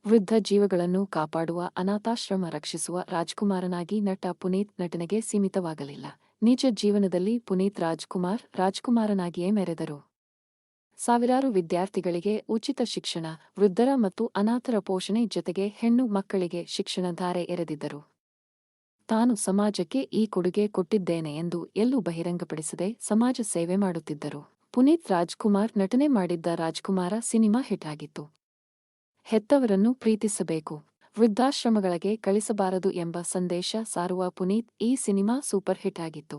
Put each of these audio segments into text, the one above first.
ವೃದ್ಧ ಜೀವಗಳನ್ನು ಕಾಪಾಡುವ ಅನಾಥಾಶ್ರಮ ರಕ್ಷಿಸುವ ರಾಜ್ಕುಮಾರನಾಗಿ ನಟ ಪುನೀತ್ ನಟನೆಗೆ ಸೀಮಿತವಾಗಲಿಲ್ಲ. ನಿಜ ಜೀವನದಲ್ಲಿ ಪುನೀತ್ ರಾಜ್ಕುಮಾರನಾಗಿಯೇ ಮೆರೆದರು. ಸಾವಿರಾರು ವಿದ್ಯಾರ್ಥಿಗಳಿಗೆ ಉಚಿತ ಶಿಕ್ಷಣ, ವೃದ್ಧರ ಮತ್ತು ಅನಾಥರ ಪೋಷಣೆ ಜೊತೆಗೆ ಹೆಣ್ಣು ಮಕ್ಕಳಿಗೆ ಶಿಕ್ಷಣ ಧಾರೆ ಎರೆದಿದ್ದರು. ತಾನು ಸಮಾಜಕ್ಕೆ ಈ ಕೊಡುಗೆ ಕೊಟ್ಟಿದ್ದೇನೆ ಎಂದು ಎಲ್ಲೂ ಬಹಿರಂಗಪಡಿಸದೆ ಸಮಾಜ ಸೇವೆ ಮಾಡುತ್ತಿದ್ದರು. ಪುನೀತ್ ನಟನೆ ಮಾಡಿದ್ದ ರಾಜ್ಕುಮಾರ ಸಿನಿಮಾ ಹಿಟ್ ಆಗಿತ್ತು. ಹೆತ್ತವರನ್ನು ಪ್ರೀತಿಸಬೇಕು, ವೃದ್ಧಾಶ್ರಮಗಳಿಗೆ ಕಳಿಸಬಾರದು ಎಂಬ ಸಂದೇಶ ಸಾರುವ ಪುನೀತ್ ಈ ಸಿನಿಮಾ ಸೂಪರ್ ಹಿಟ್ ಆಗಿತ್ತು.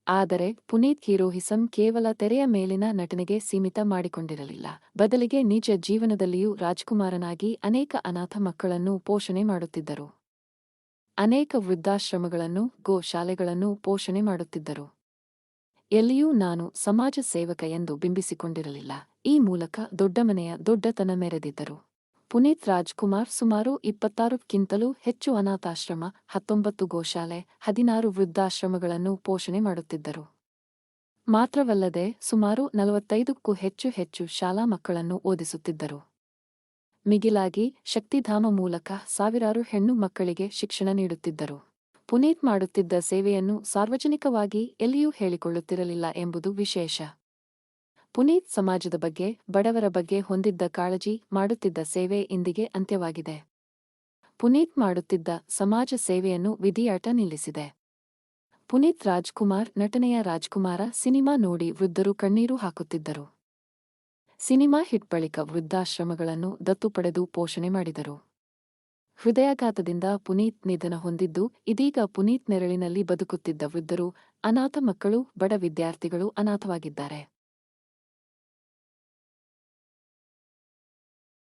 ಆದರೆ ಪುನೀತ್ ಹೀರೋಯಿಸಂ ಕೇವಲ ತೆರೆಯ ಮೇಲಿನ ನಟನೆಗೆ ಸೀಮಿತ ಮಾಡಿಕೊಂಡಿರಲಿಲ್ಲ. ಬದಲಿಗೆ ನಿಜ ಜೀವನದಲ್ಲಿಯೂ ರಾಜ್ಕುಮಾರನಾಗಿ ಅನೇಕ ಅನಾಥ ಮಕ್ಕಳನ್ನು ಪೋಷಣೆ ಮಾಡುತ್ತಿದ್ದರು. ಅನೇಕ ವೃದ್ಧಾಶ್ರಮಗಳನ್ನು, ಗೋ ಶಾಲೆಗಳನ್ನು ಪೋಷಣೆ ಮಾಡುತ್ತಿದ್ದರು. ಎಲ್ಲಿಯೂ ನಾನು ಸಮಾಜ ಸೇವಕ ಎಂದು ಬಿಂಬಿಸಿಕೊಂಡಿರಲಿಲ್ಲ. ಈ ಮೂಲಕ ದೊಡ್ಡ ಮನೆಯ ದೊಡ್ಡತನ ಮೆರೆದಿದ್ದರು. ಪುನೀತ್ ರಾಜ್ಕುಮಾರ್ ಸುಮಾರು 26ಕ್ಕಿಂತಲೂ ಹೆಚ್ಚು ಅನಾಥಾಶ್ರಮ, 19 ಗೋಶಾಲೆ, 16 ವೃದ್ಧಾಶ್ರಮಗಳನ್ನು ಪೋಷಣೆ ಮಾಡುತ್ತಿದ್ದರು. ಮಾತ್ರವಲ್ಲದೆ ಸುಮಾರು 45ಕ್ಕೂ ಹೆಚ್ಚು ಶಾಲಾ ಮಕ್ಕಳನ್ನು ಓದಿಸುತ್ತಿದ್ದರು. ಮಿಗಿಲಾಗಿ ಶಕ್ತಿಧಾಮ ಮೂಲಕ ಸಾವಿರಾರು ಹೆಣ್ಣು ಮಕ್ಕಳಿಗೆ ಶಿಕ್ಷಣ ನೀಡುತ್ತಿದ್ದರು. ಪುನೀತ್ ಮಾಡುತ್ತಿದ್ದ ಸೇವೆಯನ್ನು ಸಾರ್ವಜನಿಕವಾಗಿ ಎಲ್ಲಿಯೂ ಹೇಳಿಕೊಳ್ಳುತ್ತಿರಲಿಲ್ಲ ಎಂಬುದು ವಿಶೇಷ. ಪುನೀತ್ ಸಮಾಜದ ಬಗ್ಗೆ, ಬಡವರ ಬಗ್ಗೆ ಹೊಂದಿದ್ದ ಕಾಳಜಿ, ಮಾಡುತ್ತಿದ್ದ ಸೇವೆ ಇಂದಿಗೆ ಅಂತ್ಯವಾಗಿದೆ. ಪುನೀತ್ ಮಾಡುತ್ತಿದ್ದ ಸಮಾಜ ಸೇವೆಯನ್ನು ವಿಧಿಯಾಟ ನಿಲ್ಲಿಸಿದೆ. ಪುನೀತ್ ನಟನೆಯ ರಾಜ್ಕುಮಾರ ಸಿನಿಮಾ ನೋಡಿ ವೃದ್ಧರು ಕಣ್ಣೀರು ಹಾಕುತ್ತಿದ್ದರು. ಸಿನಿಮಾ ಹಿಟ್ ಬಳಿಕ ವೃದ್ಧಾಶ್ರಮಗಳನ್ನು ದತ್ತು ಪಡೆದು ಪೋಷಣೆ ಮಾಡಿದರು. ಹೃದಯಾಘಾತದಿಂದ ಪುನೀತ್ ನಿಧನ ಹೊಂದಿದ್ದು, ಇದೀಗ ಪುನೀತ್ ನೆರಳಿನಲ್ಲಿ ಬದುಕುತ್ತಿದ್ದ ವೃದ್ಧರು, ಅನಾಥ ಮಕ್ಕಳು, ಬಡ ವಿದ್ಯಾರ್ಥಿಗಳು ಅನಾಥವಾಗಿದ್ದಾರೆ.